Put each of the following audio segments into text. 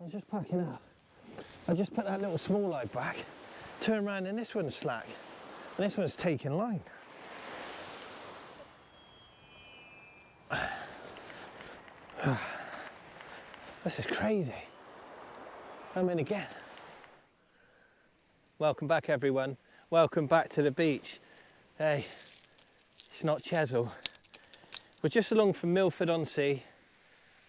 I was just packing up. I just put that little small line back, turn around and this one's slack. And this one's taking line. This is crazy. I'm in again. Welcome back everyone. Welcome back to the beach. Hey, it's not Chesil. We're just along from Milford-on-Sea.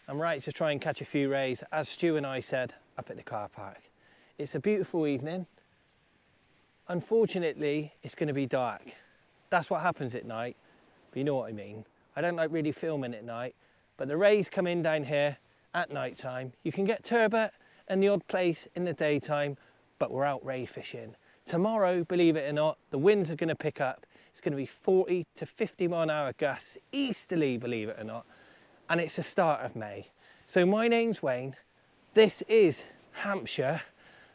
I'm right to try and catch a few rays, as Stu and I said, up at the car park. It's a beautiful evening. Unfortunately, it's going to be dark. That's what happens at night, but you know what I mean. I don't like really filming at night, but the rays come in down here at night time. You can get turbot and the odd place in the daytime, but we're out ray fishing. Tomorrow, believe it or not, the winds are going to pick up. It's going to be 40 to 50 mile an hour gusts, easterly, believe it or not. And it's the start of May. So my name's Wayne. This is Hampshire.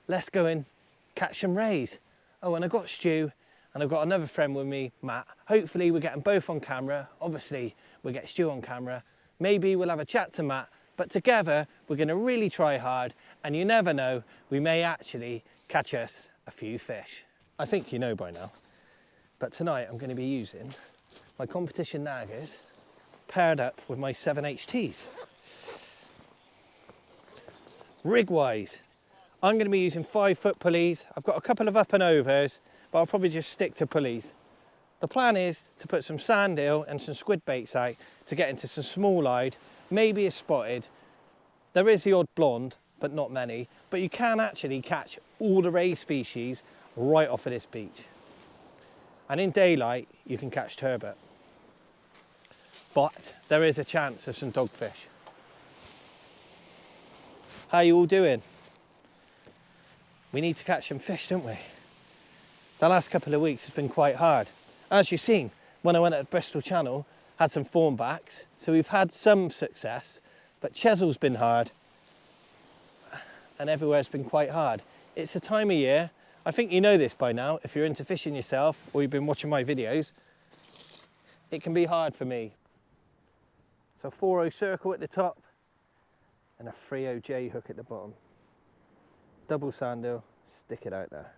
Let's go and catch some rays. Oh, and I've got Stu and I've got another friend with me, Matt. Hopefully we'll get them both on camera. Obviously we'll get Stu on camera. Maybe we'll have a chat to Matt, but together we're going to really try hard, and you never know, we may actually catch us a few fish. I think you know by now, but tonight I'm going to be using my competition naggers paired up with my 7HTs. Rig wise, I'm going to be using 5-foot pulleys. I've got a couple of up and overs, but I'll probably just stick to pulleys. The plan is to put some sand eel and some squid baits out to get into some small-eyed, maybe a spotted. There is the odd blonde, but not many. But you can actually catch all the ray species right off of this beach. And in daylight, you can catch turbot. But there is a chance of some dogfish. How you all doing? We need to catch some fish, don't we? The last couple of weeks has been quite hard. As you've seen, when I went at Bristol Channel, had some thornbacks, so we've had some success, but Chesil's been hard, and everywhere's been quite hard. It's a time of year, I think you know this by now, if you're into fishing yourself, or you've been watching my videos, it can be hard for me. So 4-0 circle at the top, and a 3-0 J hook at the bottom. Double sand eel, stick it out there.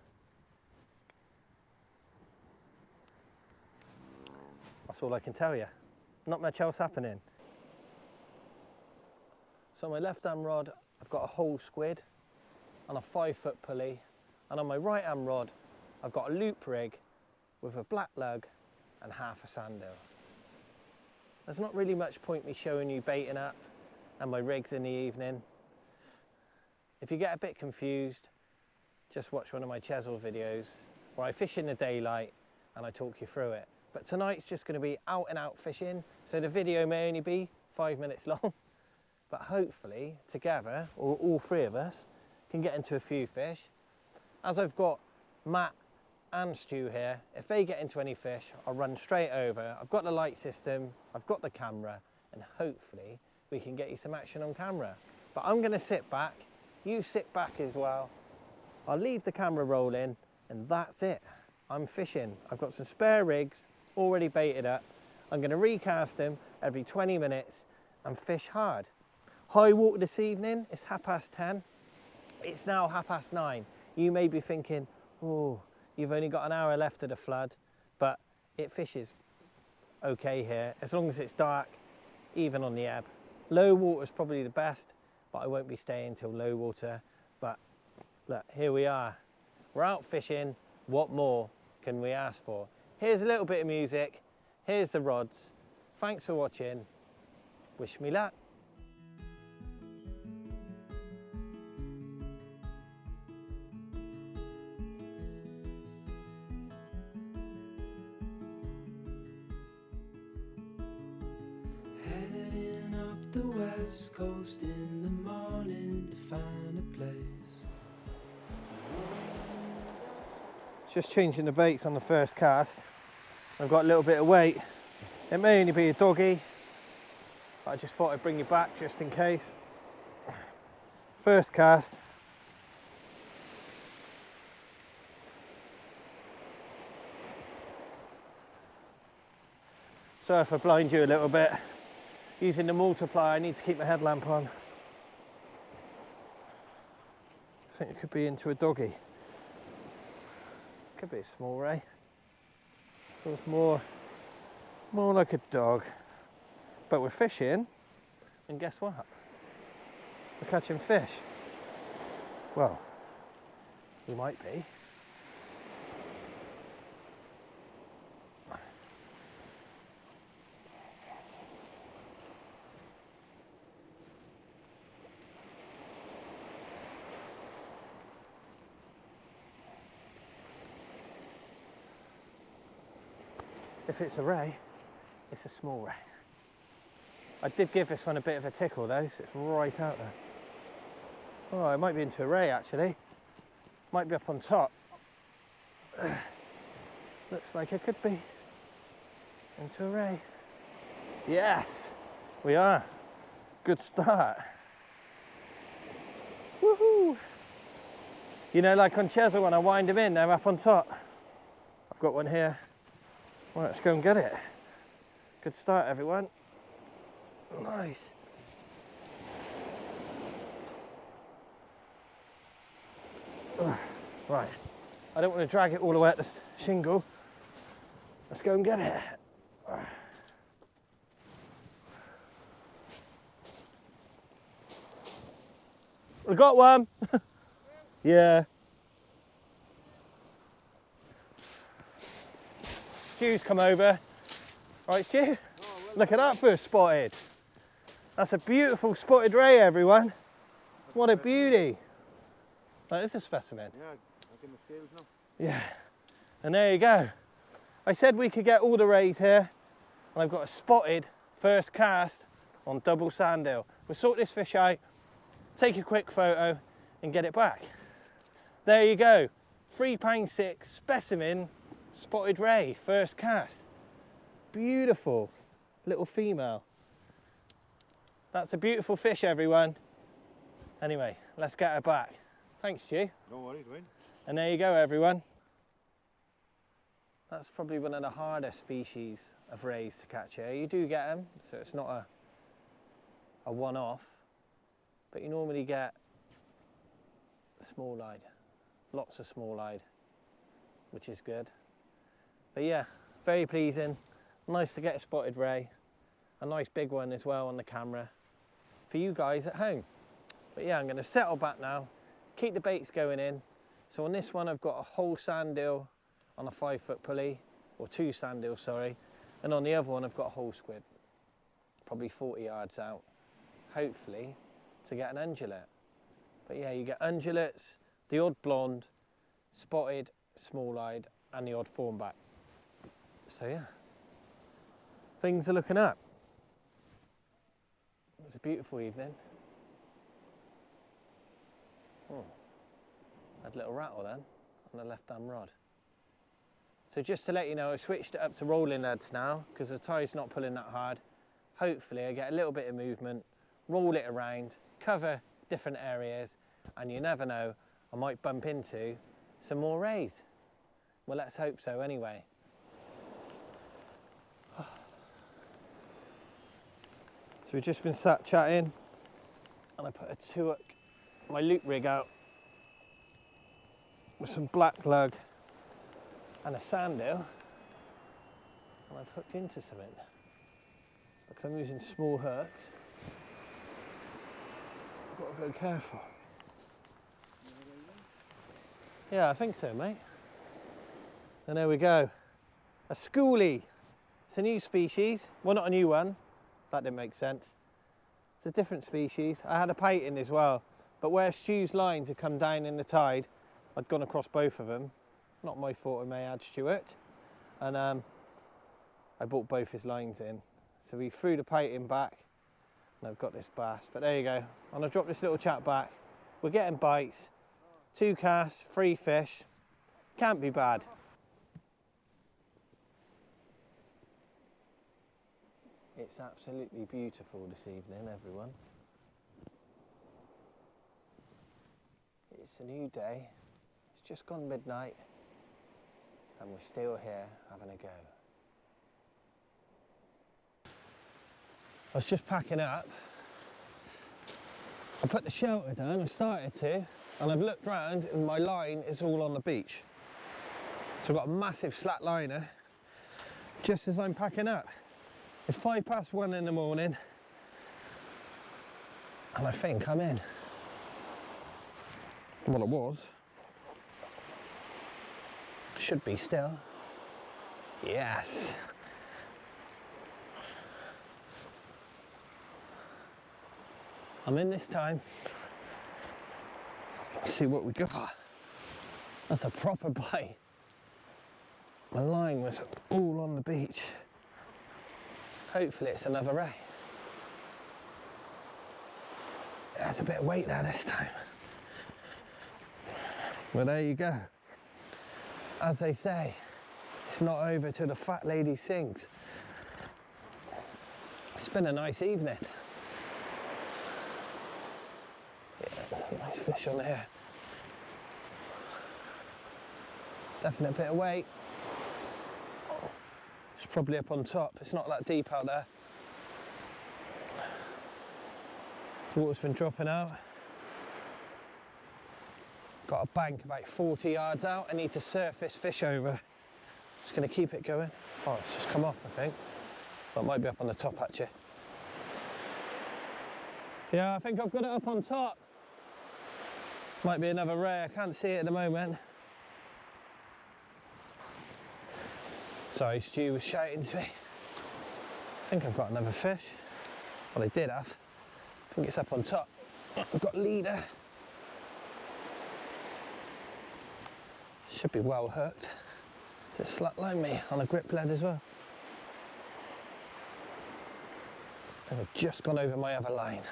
That's all I can tell you. Not much else happening. So on my left hand rod, I've got a whole squid on a 5-foot pulley, and on my right hand rod, I've got a loop rig with a black lug and half a sand eel. There's not really much point me showing you baiting up and my rigs in the evening. If you get a bit confused, just watch one of my Chesil videos where I fish in the daylight and I talk you through it. But tonight's just going to be out and out fishing, so the video may only be 5 minutes long, but hopefully together, or all three of us, can get into a few fish. As I've got Matt and Stu here, if they get into any fish, I'll run straight over. I've got the light system, I've got the camera, and hopefully we can get you some action on camera. But I'm going to sit back, you sit back as well. I'll leave the camera rolling, and that's it. I'm fishing. I've got some spare rigs already baited up. I'm going to recast them every 20 minutes and fish hard. High water this evening, it's 10:30. It's now 9:30. You may be thinking, oh, you've only got an hour left of the flood, but it fishes okay here, as long as it's dark, even on the ebb. Low water is probably the best, but I won't be staying till low water. But look, here we are. We're out fishing. What more can we ask for? Here's a little bit of music. Here's the rods. Thanks for watching. Wish me luck. Heading up the west coast in the morning to find a place. Just changing the baits on the first cast. I've got a little bit of weight. It may only be a doggy, but I just thought I'd bring you back just in case. First cast. So if I blind you a little bit, using the multiplier, I need to keep my headlamp on. think it could be into a doggy. Could be a small ray. Feels more like a dog. But we're fishing, and guess what? We're catching fish. Well, we might be. If it's a ray, it's a small ray. I did give this one a bit of a tickle though, so it's right out there. Oh, it might be into a ray actually. Might be up on top. Looks like it could be into a ray. Yes, we are. Good start. Woohoo! You know, like on Chesil when I wind them in, they're up on top. I've got one here. Well, let's go and get it. Good start, everyone. Nice. Right, I don't want to drag it all the way up the shingle. Let's go and get it. We got one. Yeah. Stu's come over. Right, Stu? Look at that for a spotted. That's a beautiful spotted ray, everyone. What a beauty. That is a specimen. Yeah, I'll give him the scales now. Yeah. And there you go. I said we could get all the rays here, and I've got a spotted first cast on double sandhill. We'll sort this fish out, take a quick photo, and get it back. There you go. £3.6 specimen spotted ray, first cast. Beautiful little female. That's a beautiful fish, everyone. Anyway, let's get her back. Thanks, Stu. No worries, Wayne. And there you go, everyone. That's probably one of the harder species of rays to catch here. You do get them, so it's not a one-off, but you normally get small-eyed, lots of small-eyed, which is good. But yeah, very pleasing. Nice to get a spotted ray, a nice big one as well on the camera for you guys at home. But yeah, I'm going to settle back now, keep the baits going in. So on this one I've got a whole sandhill on a 5-foot pulley, or 2 sandhills, sorry, and on the other one I've got a whole squid, probably 40 yards out, hopefully to get an undulate. But yeah, you get undulates, the odd blonde, spotted, small-eyed, and the odd fawnback. So yeah, things are looking up. It was a beautiful evening. Had a little rattle then on the left-hand rod. So just to let you know, I switched it up to rolling leads now because the tie's not pulling that hard. Hopefully I get a little bit of movement, roll it around, cover different areas, and you never know, I might bump into some more rays. Well, let's hope so anyway. So we've just been sat chatting, and I put a 2-hook, my loop rig out with some black lug and a sandhill, and I've hooked into something because I'm using small hooks. I've got to go careful. Yeah, I think so, mate. And there we go, a schoolie. It's a new species. Well, not a new one, that didn't make sense. It's a different species. I had a painting as well, but where Stu's lines had come down in the tide, I'd gone across both of them. Not my fault, I may add, Stuart. And I brought both his lines in. So we threw the painting back, and I've got this bass. But there you go. And I'll drop this little chap back. We're getting bites. 2 casts, 3 fish. Can't be bad. It's absolutely beautiful this evening, everyone. It's a new day. It's just gone midnight, and we're still here having a go. I was just packing up. I put the shelter down, I started to, and I've looked round and my line is all on the beach. So I've got a massive slack liner just as I'm packing up. It's 1:05 in the morning and I think I'm in. Well, it was. Should be still. Yes. I'm in this time. Let's see what we got. That's a proper bite. My line was all on the beach. Hopefully it's another ray. That's a bit of weight there this time. Well, there you go. As they say, it's not over till the fat lady sings. It's been a nice evening. Yeah, nice fish on here. Definite bit of weight. It's probably up on top. It's not that deep out there. The water's been dropping out. Got a bank about 40 yards out. I need to surf this fish over. Just going to keep it going. Oh, it's just come off, I think. But it might be up on the top, actually. Yeah, I think I've got it up on top. Might be another ray. I can't see it at the moment. Sorry, Stu was shouting to me. I think I've got another fish. Well, I did have. I think it's up on top. I've got leader. Should be well hooked. Is it slackline me on a grip lead as well? And I've just gone over my other line.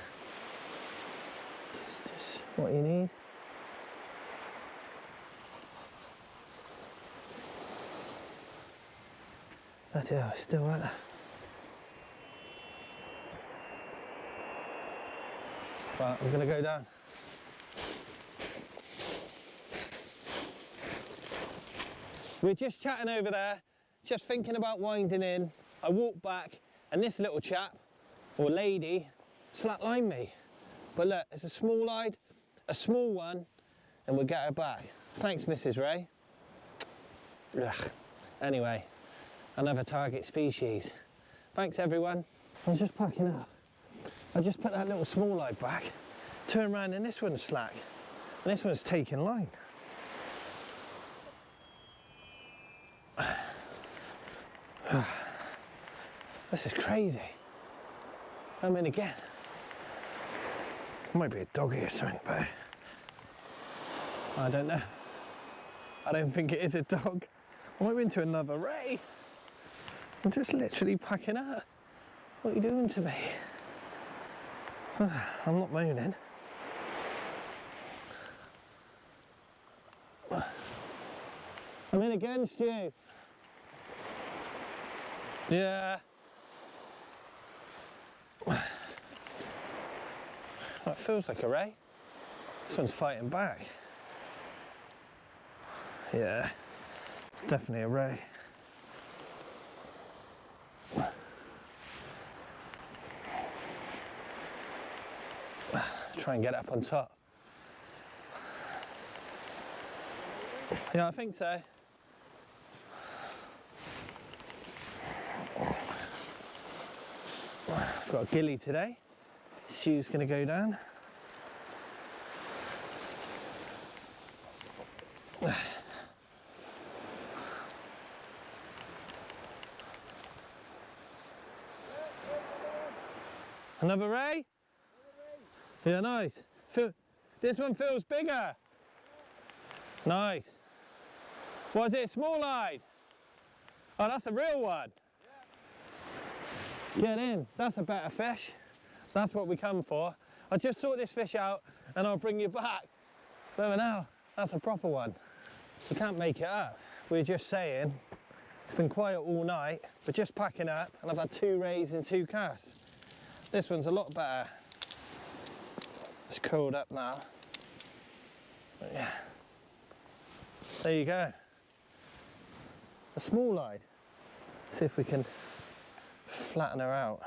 Just what you need. Bloody hell, it's still right there. Right, I'm gonna go down. We're just chatting over there, just thinking about winding in. I walked back and this little chap, or lady, slacklined me. But look, it's a small-eyed, a small one, and we'll get her back. Thanks, Mrs. Ray. Ugh. Anyway, another target species. Thanks, everyone. I was just packing up. I just put that little small-eyed back, turn around and this one's slack, and this one's taking line. This is crazy. I'm in again. Might be a doggy or something, but I don't know. I don't think it is a dog. I might be into another ray. I'm just literally packing up. What are you doing to me? I'm not moaning. I'm in against you. Yeah. That feels like a ray. This one's fighting back. Yeah, definitely a ray. Try and get up on top. Yeah, I think so. I've got a gilly today. Stu's going to go down. Another ray? Yeah, nice. This one feels bigger. Nice. Was it small-eyed? Oh, that's a real one. Get in. That's a better fish. That's what we come for. I'll just sort this fish out and I'll bring you back. But now, that's a proper one. We can't make it up. We're just saying, it's been quiet all night. We're just packing up and I've had 2 rays and 2 casts. This one's a lot better. It's curled up now. But yeah. There you go. A small-eyed. See if we can flatten her out.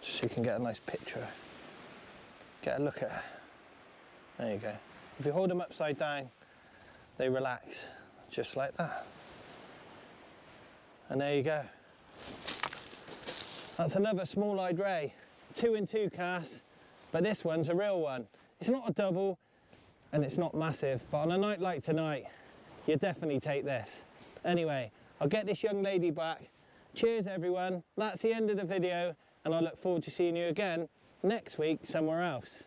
Just so you can get a nice picture. Get a look at her. There you go. If you hold them upside down, they relax, just like that. And there you go. That's another small-eyed ray. 2-in-2 cast, but this one's a real one. It's not a double, and it's not massive, but on a night like tonight, you definitely take this. Anyway, I'll get this young lady back. Cheers, everyone. That's the end of the video, and I look forward to seeing you again next week somewhere else.